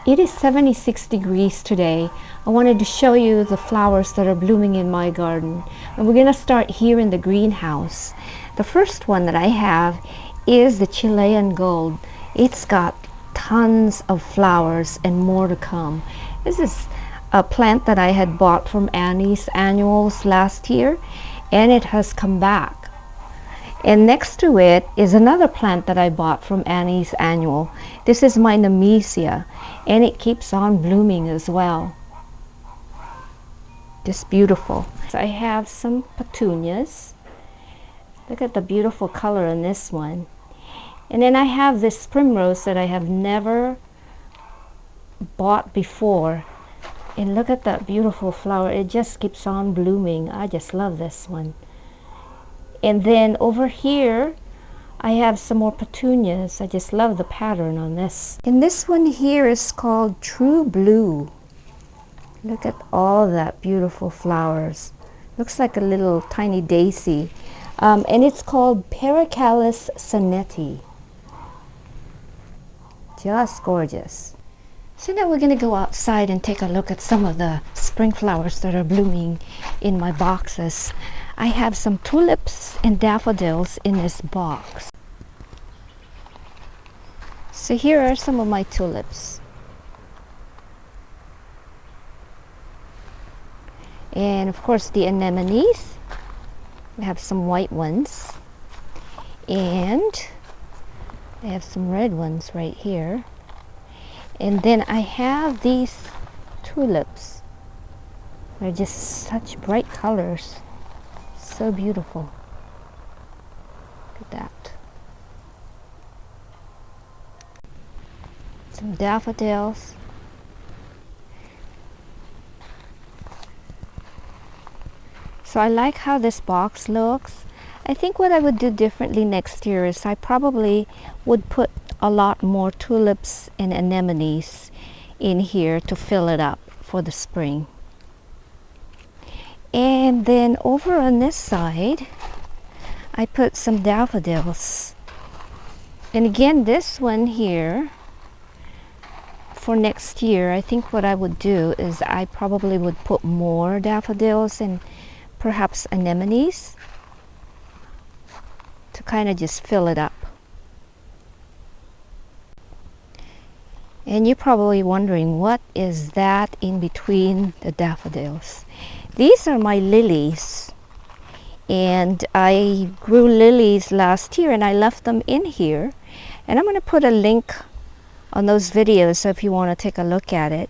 It is 76 degrees today. I wanted to show you the flowers that are blooming in my garden. And we're going to start here in the greenhouse. The first one that I have is the Chilean gold. It's got tons of flowers and more to come. This is a plant that I had bought from Annie's Annuals last year, and it has come back. And next to it is another plant that I bought from Annie's Annual. This is my Nemesia, and it keeps on blooming as well. Just beautiful. So I have some petunias. Look at the beautiful color in this one. And then I have this primrose that I have never bought before. And look at that beautiful flower. It just keeps on blooming. I just love this one. And then over here, I have some more petunias. I just love the pattern on this. And this one here is called True Blue. Look at all that beautiful flowers. Looks like a little tiny daisy. And it's called Pericallis sonnetti. Just gorgeous. So now we're going to go outside and take a look at some of the spring flowers that are blooming in my boxes. I have some tulips and daffodils in this box. So here are some of my tulips. And of course the anemones. We have some white ones. And I have some red ones right here. And then I have these tulips. They're just such bright colors. So beautiful. Look at that. Some daffodils. So I like how this box looks. I think what I would do differently next year is I probably would put a lot more tulips and anemones in here to fill it up for the spring. And then over on this side, I put some daffodils. And again, this one here, for next year, I think what I would do is I probably would put more daffodils and perhaps anemones to kind of just fill it up. And you're probably wondering, what is that in between the daffodils? These are my lilies, and I grew lilies last year and I left them in here, and I'm going to put a link on those videos so if you want to take a look at it.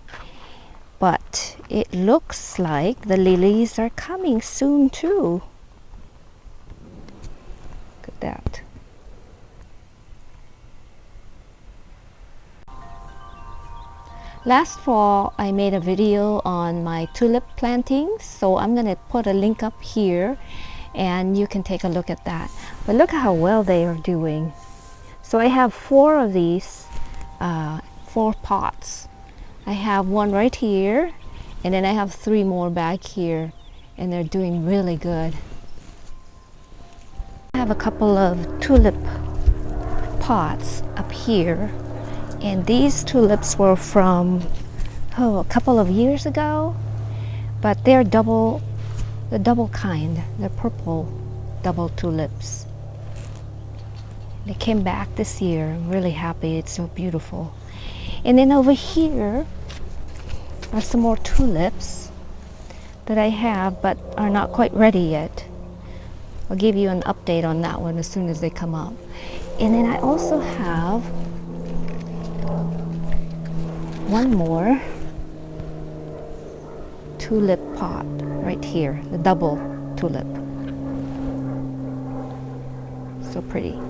But it looks like the lilies are coming soon too. Look at that. Last fall, I made a video on my tulip plantings, so I'm going to put a link up here and you can take a look at that. But look how well they are doing. So I have 4 of these, 4 pots. I have one right here, and then I have 3 more back here, and they're doing really good. I have a couple of tulip pots up here. And these tulips were from, a couple of years ago, but they're the double kind. They're purple double tulips. They came back this year. I'm really happy. It's so beautiful. And then over here are some more tulips that I have, but are not quite ready yet. I'll give you an update on that one as soon as they come up. And then I also have one more tulip pot right here, the double tulip. So pretty.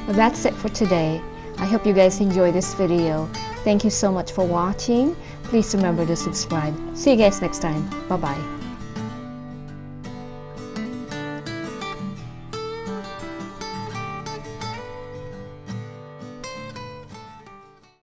Well, that's it for today. I hope you guys enjoy this video. Thank you so much for watching. Please remember to subscribe. See you guys next time. Bye-bye.